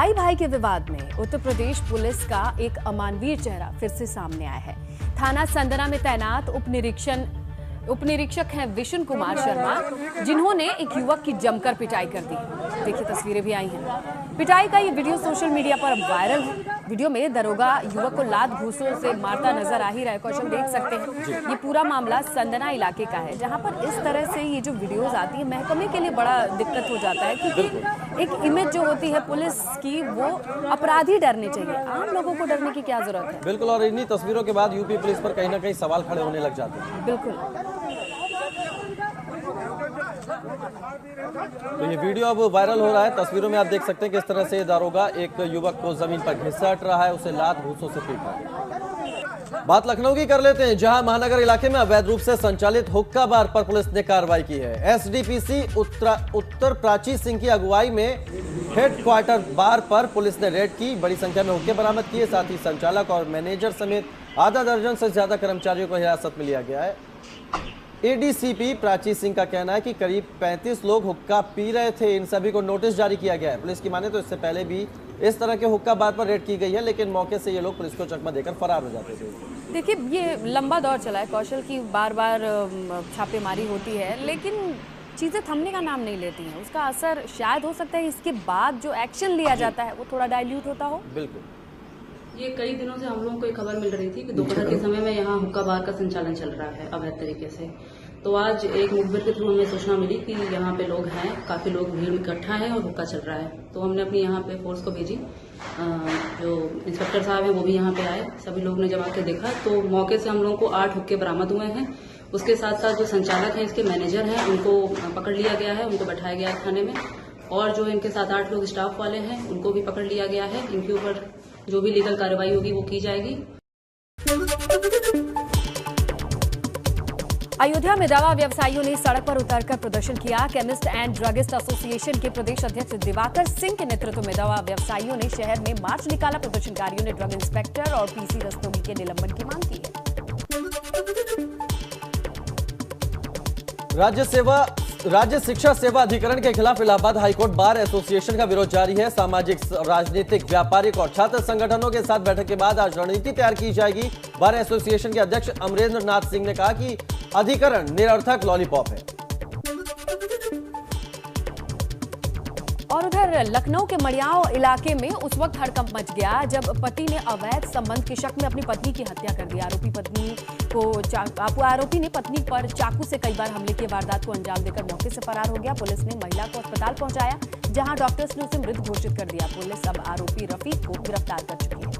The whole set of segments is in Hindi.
भाई भाई के विवाद में उत्तर प्रदेश पुलिस का एक अमानवीय चेहरा फिर से सामने आया है। थाना संदना में तैनात उपनिरीक्षक हैं विशन कुमार शर्मा, जिन्होंने एक युवक की जमकर पिटाई कर दी। देखिए तस्वीरें भी आई हैं। पिटाई का ये वीडियो सोशल मीडिया पर वायरल है। वीडियो में दरोगा युवक को लात घूंसों से मारता नजर आ ही रहा है। कौशल देख सकते हैं ये पूरा मामला संदना इलाके का है, जहां पर इस तरह से ये जो वीडियोस आती है महकमे के लिए बड़ा दिक्कत हो जाता है, क्योंकि एक इमेज जो होती है पुलिस की वो अपराधी डरने चाहिए, आम लोगों को डरने की क्या जरूरत है। बिल्कुल, और इन्हीं तस्वीरों के बाद यूपी पुलिस पर कहीं ना कहीं सवाल खड़े होने लग जाते हैं। बिल्कुल, तो ये वीडियो अब वायरल हो रहा है। तस्वीरों में आप देख सकते हैं किस तरह से दारोगा एक युवक को जमीन पर घिसट रहा है, उसे लात घूंसों से पीट रहा है। बात लखनऊ की कर लेते हैं, जहां महानगर इलाके में अवैध रूप से संचालित हुक्का बार पर पुलिस ने कार्रवाई की है। एसडीपीसी उत्तर प्राची सिंह की अगुवाई में हेडक्वार्टर बार पर पुलिस ने रेड की, बड़ी संख्या में हुक्के बरामद किए। साथ ही संचालक और मैनेजर समेत आधा दर्जन से ज्यादा कर्मचारियों को हिरासत में लिया गया है। एडीसीपी प्राची सिंह का कहना है कि करीब 35 लोग हुक्का पी रहे थे। इन सभी को नोटिस जारी किया गया है। पुलिस की माने तो इससे पहले भी इस तरह के हुक्का बार पर रेड की गई है, लेकिन मौके से ये लोग पुलिस को चकमा देकर फरार हो जाते थे। देखिए ये लंबा दौर चला है कौशल की, बार बार छापेमारी होती है, लेकिन चीज़ें थमने का नाम नहीं लेती हैं। उसका असर शायद हो सकता है इसके बाद जो एक्शन लिया जाता है वो थोड़ा डाइल्यूट होता हो। बिल्कुल, ये कई दिनों से हम लोगों को एक खबर मिल रही थी कि दोपहर के समय में यहाँ हुक्का बार का संचालन चल रहा है अवैध तरीके से। तो आज एक मुखबिर के थ्रू हमें सूचना मिली कि यहाँ पे लोग हैं, काफी लोग भीड़ में इकट्ठा है और हुक्का चल रहा है। तो हमने अपनी यहाँ पे फोर्स को भेजी, जो इंस्पेक्टर साहब हैं वो भी यहाँ पे आए। सभी लोग ने जब आके देखा तो मौके से हम लोगों को 8 हुक्के बरामद हुए हैं। उसके साथ साथ जो संचालक हैं, इसके मैनेजर हैं, उनको पकड़ लिया गया है, उनको बैठाया गया है थाने में। और जो इनके 7-8 लोग स्टाफ वाले हैं उनको भी पकड़ लिया गया है। इनके ऊपर जो भी लीगल कार्रवाई होगी वो की जाएगी। अयोध्या में दवा व्यवसायियों ने सड़क पर उतरकर प्रदर्शन किया। केमिस्ट एंड ड्रगिस्ट एसोसिएशन के प्रदेश अध्यक्ष दिवाकर सिंह के नेतृत्व में दवा व्यवसायियों ने शहर में मार्च निकाला। प्रदर्शनकारियों ने ड्रग इंस्पेक्टर और पीसी रस्तोगी के निलंबन की मांग की है। राज्य शिक्षा सेवा अधिकरण के खिलाफ इलाहाबाद हाईकोर्ट बार एसोसिएशन का विरोध जारी है। सामाजिक, राजनीतिक, व्यापारिक और छात्र संगठनों के साथ बैठक के बाद आज रणनीति तैयार की जाएगी। बार एसोसिएशन के अध्यक्ष अमरेंद्र नाथ सिंह ने कहा कि अधिकरण निरर्थक लॉलीपॉप है। और उधर लखनऊ के मड़ियाव इलाके में उस वक्त हड़कंप मच गया जब पति ने अवैध संबंध के शक में अपनी पत्नी की हत्या कर दी। आरोपी ने पत्नी पर चाकू से कई बार हमले की वारदात को अंजाम देकर मौके से फरार हो गया। पुलिस ने महिला को अस्पताल पहुंचाया, जहां डॉक्टर्स ने उसे मृत घोषित कर दिया। पुलिस अब आरोपी रफीक को गिरफ्तार कर चुकी है।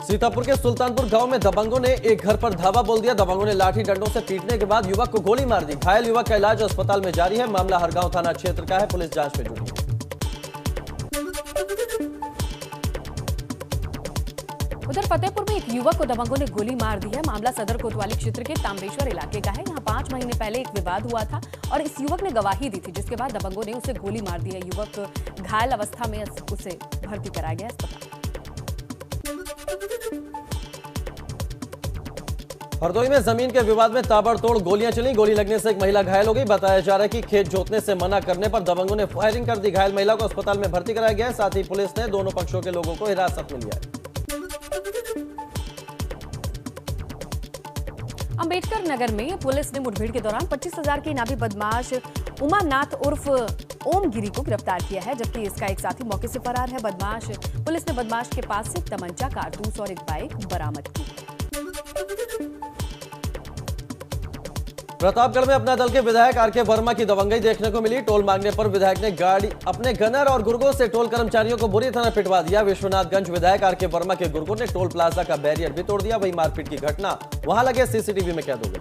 सीतापुर के सुल्तानपुर गांव में दबंगों ने एक घर पर धावा बोल दिया। दबंगों ने लाठी डंडों से पीटने के बाद युवक को गोली मार दी। घायल युवक का इलाज अस्पताल में जारी है। मामला हरगांव थाना क्षेत्र का है। पुलिस जांच में जुटी है। उधर फतेहपुर में एक युवक को दबंगों ने गोली मार दी है। मामला सदर कोतवाली क्षेत्र के ताम्रेश्वर इलाके का है। यहाँ 5 महीने पहले एक विवाद हुआ था और इस युवक ने गवाही दी थी, जिसके बाद दबंगों ने उसे गोली मार दी है। युवक घायल अवस्था में उसे भर्ती कराया गया अस्पताल। हरदोई में जमीन के विवाद में ताबड़तोड़ गोलियां चली। गोली लगने से एक महिला घायल हो गई। बताया जा रहा है कि खेत जोतने से मना करने पर दबंगों ने फायरिंग कर दी। घायल महिला को अस्पताल में भर्ती कराया गया है। साथ ही पुलिस ने दोनों पक्षों के लोगों को हिरासत में लिया है। अंबेडकर नगर में पुलिस ने मुठभेड़ के दौरान 25,000 के इनामी बदमाश उमानाथ उर्फ ओम गिरी को गिरफ्तार किया है, जबकि इसका एक साथी मौके से फरार है। पुलिस ने बदमाश के पास से तमंचा, कारतूस और एक बाइक बरामद की। प्रतापगढ़ में अपना दल के विधायक आर के वर्मा की दबंगई देखने को मिली। टोल मांगने पर विधायक ने गाड़ी अपने गनर और गुर्गों से टोल कर्मचारियों को बुरी तरह पिटवा दिया। विश्वनाथगंज विधायक आर के वर्मा के गुर्गों ने टोल प्लाजा का बैरियर भी तोड़ दिया। वही मारपीट की घटना वहां लगे सीसीटीवी में कैद हो गई।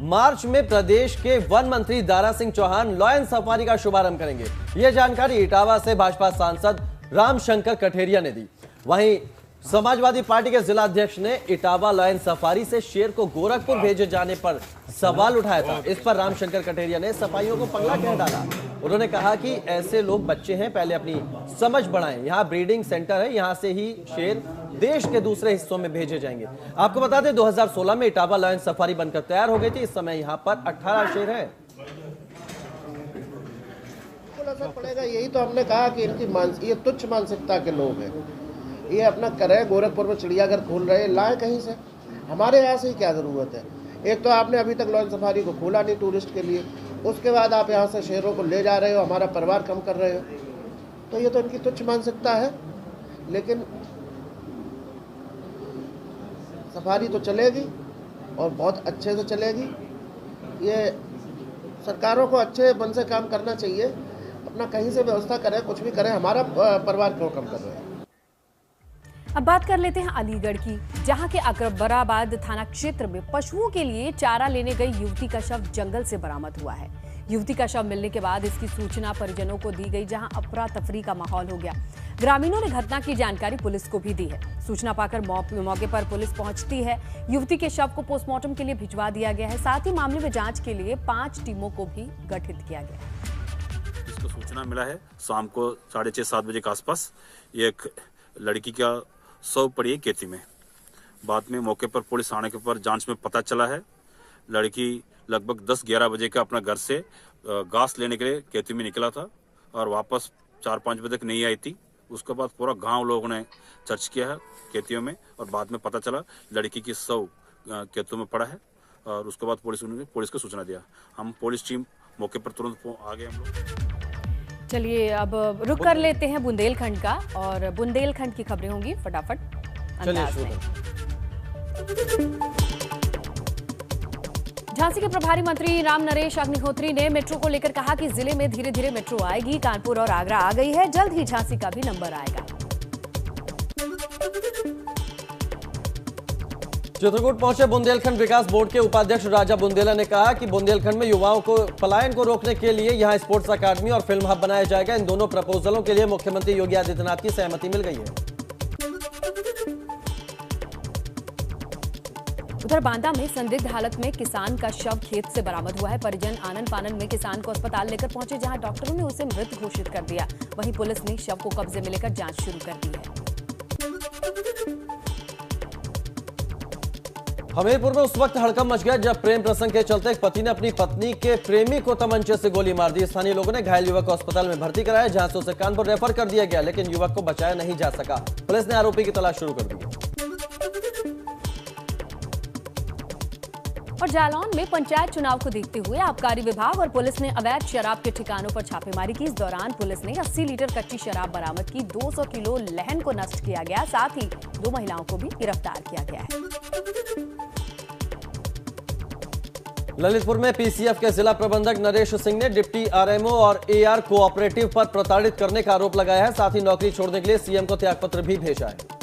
मार्च में प्रदेश के वन मंत्री दारा सिंह चौहान लॉयन सफारी का शुभारंभ करेंगे। यह जानकारी इटावा से भाजपा सांसद रामशंकर कठेरिया ने दी। वहीं समाजवादी पार्टी के जिला अध्यक्ष ने इटावा लॉयन सफारी से शेर को गोरखपुर भेजे जाने पर सवाल उठाया था। इस पर रामशंकर कठेरिया ने सफाइयों को पगला कह डाला। उन्होंने कहा कि ऐसे लोग बच्चे हैं, पहले अपनी समझ बढ़ाएं। यहाँ ब्रीडिंग सेंटर है, यहाँ से ही शेर देश के दूसरे हिस्सों में भेजे जाएंगे। आपको बता दें 2016 में इटावा लॉयन सफारी बनकर तैयार हो गई थी। इस समय यहाँ पर 18 शेर है। असर पड़ेगा। यही तो हमने कहा कि इनकी ये तुच्छ मानसिकता के लोग हैं। ये अपना करे, गोरखपुर में चिड़ियाघर खोल रहे, लाए कहीं से, हमारे यहाँ से ही क्या ज़रूरत है। एक तो आपने अभी तक लॉयन सफारी को खोला नहीं टूरिस्ट के लिए, उसके बाद आप यहाँ से शेरों को ले जा रहे हो, हमारा परिवार कम कर रहे हो। तो ये तो इनकी तुच्छ मानसिकता है। लेकिन सफारी तो चलेगी और बहुत अच्छे से चलेगी। ये सरकारों को अच्छे मन से काम करना चाहिए, अपना कहीं से व्यवस्था करें, कुछ भी करें, हमारा परिवार क्यों कम कर रहे हैं। अब बात कर लेते हैं अलीगढ़ की, जहां के अकबराबाद थाना क्षेत्र में पशुओं के लिए चारा लेने गई युवती का शव जंगल से बरामद हुआ है। युवती का शव मिलने के बाद इसकी सूचना परिजनों को दी गई, जहां अफरा तफरी का माहौल हो गया। ग्रामीणों ने घटना की जानकारी पुलिस को भी दी है। सूचना पाकर मौके पर पुलिस पहुंचती है। युवती के शव को पोस्टमार्टम के लिए भिजवा दिया गया है। साथ ही मामले में जांच के लिए 5 टीमों को भी गठित किया गया है। इसको सूचना मिला है शाम को 6:30-7 बजे के आसपास एक लड़की का शव पड़ी है खेती में। बाद में मौके पर पुलिस आने के पर जांच में पता चला है लड़की लगभग 10-11 बजे का अपना घर से घास लेने के लिए खेती में निकला था और वापस 4-5 बजे तक नहीं आई थी। उसके बाद पूरा गांव लोगों ने सर्च किया है खेतियों में और बाद में पता चला लड़की की शव खेतों में पड़ा है और उसके बाद पुलिस को सूचना दिया। हम पुलिस टीम मौके पर तुरंत आ गए हम लोग। चलिए अब रुक कर लेते हैं बुंदेलखंड का, और बुंदेलखंड की खबरें होंगी फटाफट अंदाज में। झांसी के प्रभारी मंत्री राम नरेश अग्निहोत्री ने मेट्रो को लेकर कहा कि जिले में धीरे धीरे मेट्रो आएगी। कानपुर और आगरा आ गई है, जल्द ही झांसी का भी नंबर आएगा। चित्रकूट पहुंचे बुंदेलखंड विकास बोर्ड के उपाध्यक्ष राजा बुंदेला ने कहा कि बुंदेलखंड में युवाओं को पलायन को रोकने के लिए यहां स्पोर्ट्स अकादमी और फिल्म हब बनाया जाएगा। इन दोनों प्रपोजलों के लिए मुख्यमंत्री योगी आदित्यनाथ की सहमति मिल गई है। उधर बांदा में संदिग्ध हालत में किसान का शव खेत से बरामद हुआ है। परिजन आनन फानन में किसान को अस्पताल लेकर पहुंचे, जहां डॉक्टरों ने उसे मृत घोषित कर दिया। वहीं पुलिस ने शव को कब्जे में लेकर जांच शुरू कर दी है। हमीरपुर में उस वक्त हड़कंप मच गया जब प्रेम प्रसंग के चलते एक पति ने अपनी पत्नी के प्रेमी को तमंचे से गोली मार दी। स्थानीय लोगों ने घायल युवक को अस्पताल में भर्ती कराया, जहां से उसे कानपुर रेफर कर दिया गया, लेकिन युवक को बचाया नहीं जा सका। पुलिस ने आरोपी की तलाश शुरू कर दी है। और जालौन में पंचायत चुनाव को देखते हुए आबकारी विभाग और पुलिस ने अवैध शराब के ठिकानों पर छापेमारी की। इस दौरान पुलिस ने 80 लीटर कच्ची शराब बरामद की। 200 किलो लहन को नष्ट किया गया। साथ ही 2 महिलाओं को भी गिरफ्तार किया गया है। ललितपुर में पीसीएफ के जिला प्रबंधक नरेश सिंह ने डिप्टी आरएमओ और एआर कोऑपरेटिव पर प्रताड़ित करने का आरोप लगाया है। साथ ही नौकरी छोड़ने के लिए सीएम को त्यागपत्र भी भेजा है।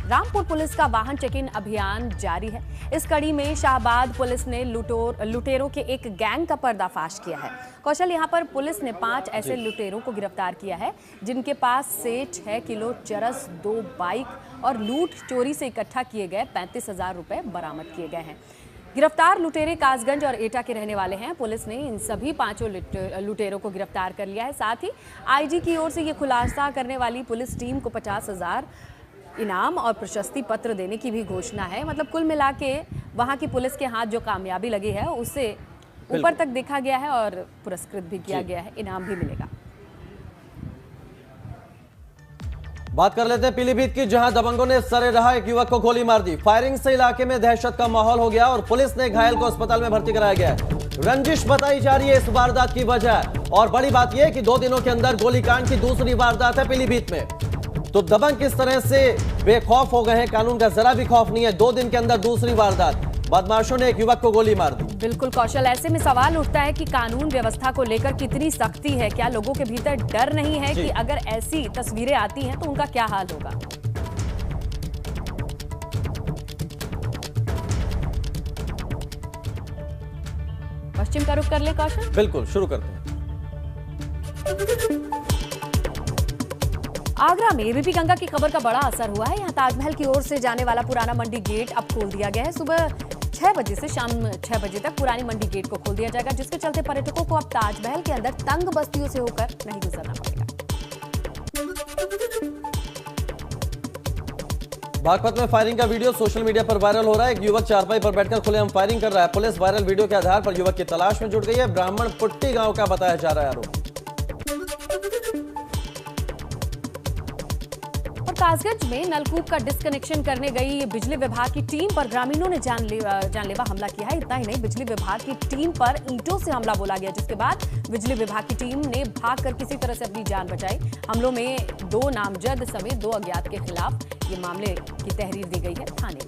रामपुर पुलिस का वाहन चेकिंग अभियान जारी है। इस कड़ी में शाहबाद पुलिस ने लुटेरों के एक गैंग का पर्दाफाश किया है। कौशल, यहां पर पुलिस ने 5 ऐसे लुटेरों को गिरफ्तार किया है जिनके पास से 6 किलो चरस, 2 बाइक और लूट चोरी से इकट्ठा किए गए 35,000 रुपए बरामद किए गए हैं। गिरफ्तार लुटेरे कासगंज और एटा के रहने वाले हैं। पुलिस ने इन सभी 5 लुटेरों को गिरफ्तार कर लिया है। साथ ही आईजी की ओर से ये खुलासा करने वाली पुलिस टीम को 50,000 इनाम और प्रशस्ति पत्र देने की भी घोषणा है। मतलब कुल मिला के वहां की पुलिस के हाथ जो कामयाबी लगी है उसे ऊपर तक देखा गया है और पुरस्कृत भी किया गया है, इनाम भी मिलेगा। बात कर लेते हैं पीलीभीत की, जहां दबंगों ने सरेराह एक युवक को गोली मार दी। फायरिंग से इलाके में दहशत का माहौल हो गया और पुलिस ने घायल को अस्पताल में भर्ती कराया गया है। रंजिश बताई जा रही है इस वारदात की वजह, और बड़ी बात यह है कि 2 दिनों के अंदर गोलीकांड की दूसरी वारदात है पीलीभीत में। तो दबंग किस तरह से बेखौफ हो गए हैं, कानून का जरा भी खौफ नहीं है। 2 दिन के अंदर दूसरी वारदात, बदमाशों ने एक युवक को गोली मार दी। बिल्कुल कौशल, ऐसे में सवाल उठता है कि कानून व्यवस्था को लेकर कितनी सख्ती है। क्या लोगों के भीतर डर नहीं है कि अगर ऐसी तस्वीरें आती हैं तो उनका क्या हाल होगा। पश्चिम का रुख कर ले कौशल। बिल्कुल, शुरू करते हैं। आगरा में एबीपी गंगा की खबर का बड़ा असर हुआ है। यहाँ ताजमहल की ओर से जाने वाला पुराना मंडी गेट अब खोल दिया गया है। सुबह 6 बजे से शाम 6 बजे तक पुरानी मंडी गेट को खोल दिया जाएगा, जिसके चलते पर्यटकों को अब ताजमहल के अंदर तंग बस्तियों से होकर नहीं गुजरना पड़ेगा। बागपत में फायरिंग का वीडियो सोशल मीडिया पर वायरल हो रहा है। एक युवक चारपाई पर बैठकर खुलेआम फायरिंग कर रहा है। पुलिस वायरल वीडियो के आधार पर युवक की तलाश में जुट गई है। ब्राह्मण पुट्टी गांव का बताया जा रहा है आरोप। और कासगंज में नलकूप का डिस्कनेक्शन करने गई बिजली विभाग की टीम पर ग्रामीणों ने जानलेवा हमला किया है। इतना ही नहीं, बिजली विभाग की टीम पर ईंटों से हमला बोला गया, जिसके बाद बिजली विभाग की टीम ने भागकर किसी तरह से अपनी जान बचाई। हमलों में 2 नामजद समेत 2 अज्ञात के खिलाफ ये मामले की तहरीर दी गई है थाने में।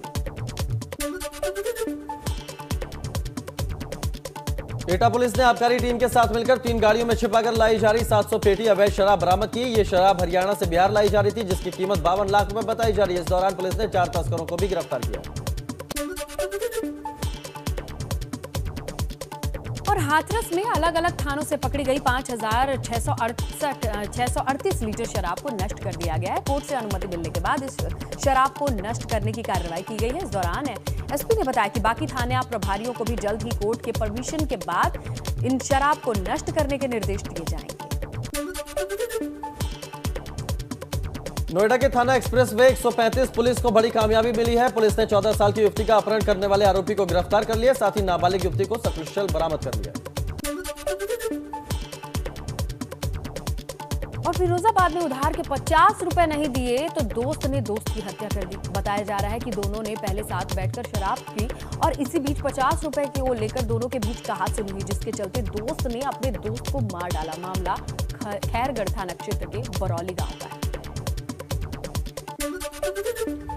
एटा पुलिस ने आबकारी टीम के साथ मिलकर 3 गाड़ियों में छिपाकर लाई जा रही 700 पेटी अवैध शराब बरामद की। ये शराब हरियाणा से बिहार लाई जा रही थी, जिसकी कीमत 52 लाख रुपए बताई जा रही है। इस दौरान पुलिस ने 4 तस्करों को भी गिरफ्तार किया। और हाथरस में अलग अलग थानों से पकड़ी गई 5,638 लीटर शराब को नष्ट कर दिया गया है। कोर्ट से अनुमति मिलने के बाद इस शराब को नष्ट करने की कार्रवाई की गई है। इस दौरान एसपी ने बताया कि बाकी थाना प्रभारियों को भी जल्द ही कोर्ट के परमिशन के बाद इन शराब को नष्ट करने के निर्देश दिए जाएंगे। नोएडा के थाना एक्सप्रेस वे 135 पुलिस को बड़ी कामयाबी मिली है। पुलिस ने 14 साल की युवती का अपहरण करने वाले आरोपी को गिरफ्तार कर लिया, साथ ही नाबालिग युवती को सकुशल बरामद कर लिया। और फिरोजाबाद में उधार के 50 रुपए नहीं दिए तो दोस्त ने दोस्त की हत्या कर दी। बताया जा रहा है कि दोनों ने पहले साथ बैठकर शराब पी और इसी बीच 50 रुपए को लेकर दोनों के बीच कहासुनी हुई, जिसके चलते दोस्त ने अपने दोस्त को मार डाला। मामला खैरगढ़ थाना क्षेत्र के बरौली गांव का है।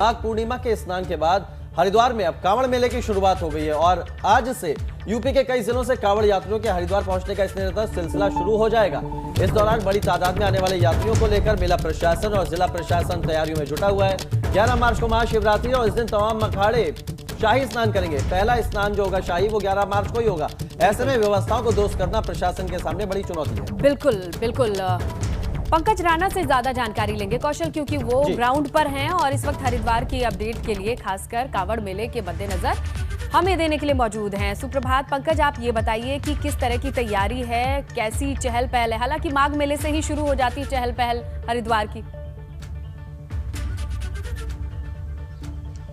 माघ पूर्णिमा के स्नान के बाद हरिद्वार में अब कांवड़ मेले की शुरुआत हो गई है और आज से यूपी के कई जिलों से कांवड़ यात्रियों के हरिद्वार पहुंचने का निरंतर सिलसिला शुरू हो जाएगा। इस दौरान बड़ी तादाद में आने वाले यात्रियों को लेकर मेला प्रशासन और जिला प्रशासन तैयारियों में जुटा हुआ है। 11 मार्च को महाशिवरात्रि और इस दिन तमाम अखाड़े शाही स्नान करेंगे। पहला स्नान जो होगा शाही, वो 11 मार्च को ही होगा। ऐसे में व्यवस्थाओं को दुरुस्त करना प्रशासन के सामने बड़ी चुनौती है। बिल्कुल पंकज राणा से ज्यादा जानकारी लेंगे कौशल, क्योंकि वो ग्राउंड पर हैं और इस वक्त हरिद्वार की अपडेट के लिए खासकर कांवड़ मेले के मद्देनजर हमें देने के लिए मौजूद हैं। सुप्रभात पंकज, आप ये बताइए कि किस तरह की तैयारी है, कैसी चहल पहल है? हालांकि माघ मेले से ही शुरू हो जाती चहल पहल हरिद्वार की।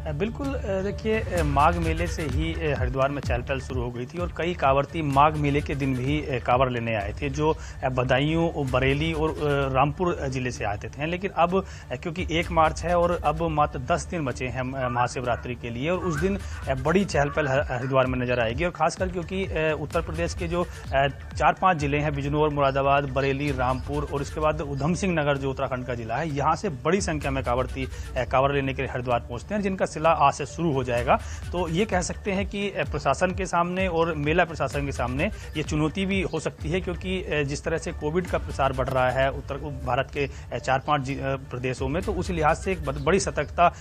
बिल्कुल, देखिए माघ मेले से ही हरिद्वार में चहल पहल शुरू हो गई थी और कई कांवड़ती माघ मेले के दिन भी कांवड़ लेने आए थे, जो बदायूं, बरेली और रामपुर जिले से आते थे। लेकिन अब क्योंकि 1 मार्च है और अब मात्र 10 दिन बचे हैं महाशिवरात्रि के लिए और उस दिन बड़ी चहल पहल हरिद्वार में नजर आएगी। और खासकर क्योंकि उत्तर प्रदेश के जो 4-5 जिले हैं, बिजनौर, मुरादाबाद, बरेली, रामपुर और इसके बाद उधम सिंह नगर जो उत्तराखंड का जिला है, यहाँ से बड़ी संख्या में कांवड़ लेने के लिए हरिद्वार पहुंचते हैं, जिनका सिलसिला आज से शुरू हो जाएगा। तो ये कह सकते हैं कि प्रशासन के सामने और मेला प्रशासन के सामने ये चुनौती भी हो सकती है, क्योंकि जिस तरह से कोविड का प्रसार बढ़ रहा है उत्तर भारत के 4-5 प्रदेशों में, तो उस लिहाज से एक बड़ी सतर्कता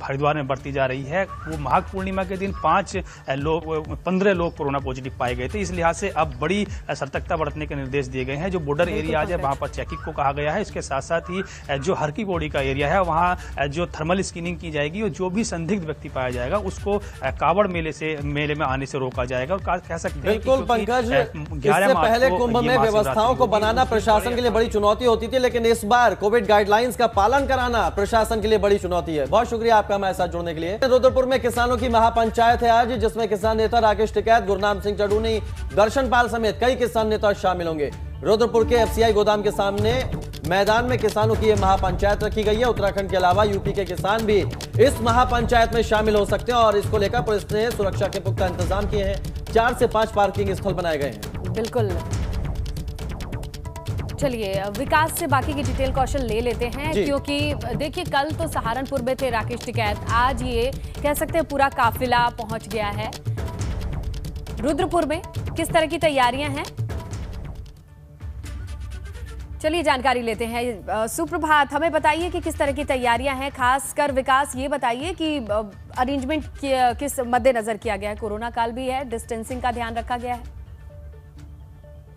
हरिद्वार में बढ़ती जा रही है। वो माघ पूर्णिमा के दिन 15 लोग कोरोना पॉजिटिव पाए गए थे। इस लिहाज से अब बड़ी सतर्कता बरतने के निर्देश दिए गए हैं। जो बॉर्डर एरिया है वहां पर चेकिंग को कहा गया है। इसके साथ साथ ही जो हर की पौड़ी का एरिया है वहां जो थर्मल स्क्रीनिंग की जाएगी और जो भी संदिग्ध व्यक्ति पाया जाएगा उसको कांवड़ मेले में आने से रोका जाएगा। और कह सकते हैं बिल्कुल पंकज, इससे पहले कुंभ में व्यवस्थाओं को बनाना प्रशासन के लिए बड़ी चुनौती होती थी, लेकिन इस बार कोविड गाइडलाइंस का पालन कराना प्रशासन के लिए बड़ी चुनौती है। बहुत शुक्रिया आपका हमारे साथ जुड़ने के लिए। रुद्रपुर में किसानों की महापंचायत है आज, जिसमें किसान नेता राकेश टिकैत, गुरनाम सिंह चडूनी, दर्शन पाल समेत कई किसान नेता शामिल होंगे। रुद्रपुर के एफसीआई गोदाम के सामने मैदान में किसानों की यह महापंचायत रखी गई है। उत्तराखंड के अलावा यूपी के किसान भी इस महापंचायत में शामिल हो सकते हैं और इसको लेकर पुलिस ने सुरक्षा के पुख्ता इंतजाम किए हैं। 4 से 5 पार्किंग स्थल बनाए गए हैं। बिल्कुल, चलिए विकास से बाकी की डिटेल कौशल ले लेते हैं, क्योंकि देखिए कल तो सहारनपुर में थे राकेश टिकैत, आज ये कह सकते हैं पूरा काफिला पहुंच गया है रुद्रपुर में। किस तरह की तैयारियां हैं, चलिए जानकारी लेते हैं। सुप्रभात, हमें बताइए कि किस तरह की तैयारियां हैं, खासकर विकास ये बताइए कि अरेंजमेंट किस मद्देनजर किया गया है? कोरोना काल भी है, डिस्टेंसिंग का ध्यान रखा गया है?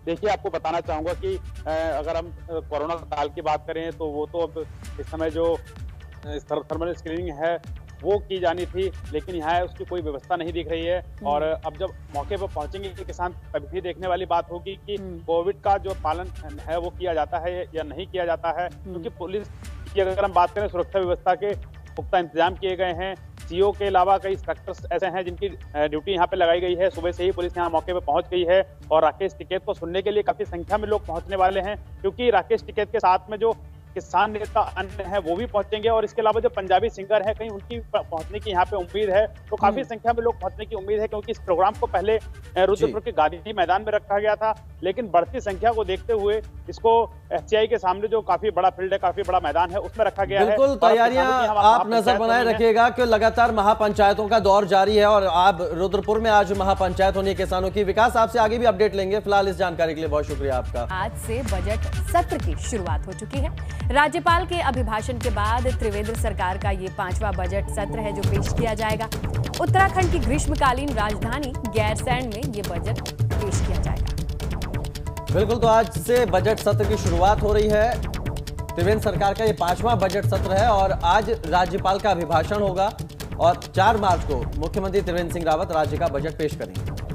देखिए, आपको बताना चाहूंगा कि अगर हम कोरोना काल की बात करें तो वो तो अब इस समय जो थर्मल स्क्रीनिंग है वो की जानी थी, लेकिन यहाँ उसकी कोई व्यवस्था नहीं दिख रही है। और अब जब मौके पर पहुंचेंगे किसान तभी देखने वाली बात होगी कि कोविड का जो पालन है वो किया जाता है या नहीं किया जाता है। क्योंकि पुलिस की अगर हम बात करें सुरक्षा व्यवस्था के, पुख्ता इंतजाम किए गए हैं। सीओ के अलावा कई इंस्पेक्टर्स ऐसे हैं जिनकी ड्यूटी यहाँ पे लगाई गई है। सुबह से ही पुलिस यहाँ मौके पे पहुंच गई है और राकेश टिकैत को सुनने के लिए काफी संख्या में लोग पहुंचने वाले हैं, क्योंकि राकेश टिकैत के साथ में जो किसान नेता अन्य है वो भी पहुंचेंगे और इसके अलावा जो पंजाबी सिंगर है कहीं उनकी पहुंचने की यहाँ पे उम्मीद है। तो काफी संख्या में लोग पहुंचने की उम्मीद है, क्योंकि इस प्रोग्राम को पहले रुद्रपुर के गांधी मैदान में रखा गया था, लेकिन बढ़ती संख्या को देखते हुए इसको एफसीआई के सामने जो काफी बड़ा फील्ड है, काफी बड़ा मैदान है, उसमें रखा गया है। बिल्कुल, तैयारियां आप नजर बनाए रखिएगा कि लगातार महापंचायतों का दौर जारी है और आप रुद्रपुर में आज महापंचायत होनी है किसानों की। विकास, आपसे आगे भी अपडेट लेंगे। फिलहाल इस जानकारी के लिए बहुत शुक्रिया आपका। आज से बजट सत्र की शुरुआत हो चुकी है। राज्यपाल के अभिभाषण के बाद त्रिवेंद्र सरकार का ये 5वां बजट सत्र है जो पेश किया जाएगा। उत्तराखंड की ग्रीष्मकालीन राजधानी गैरसैंण में ये बजट पेश किया जाएगा। बिल्कुल, तो आज से बजट सत्र की शुरुआत हो रही है। त्रिवेंद्र सरकार का ये 5वां बजट सत्र है और आज राज्यपाल का अभिभाषण होगा और 4 मार्च को मुख्यमंत्री त्रिवेंद्र सिंह रावत राज्य का बजट पेश करेंगे।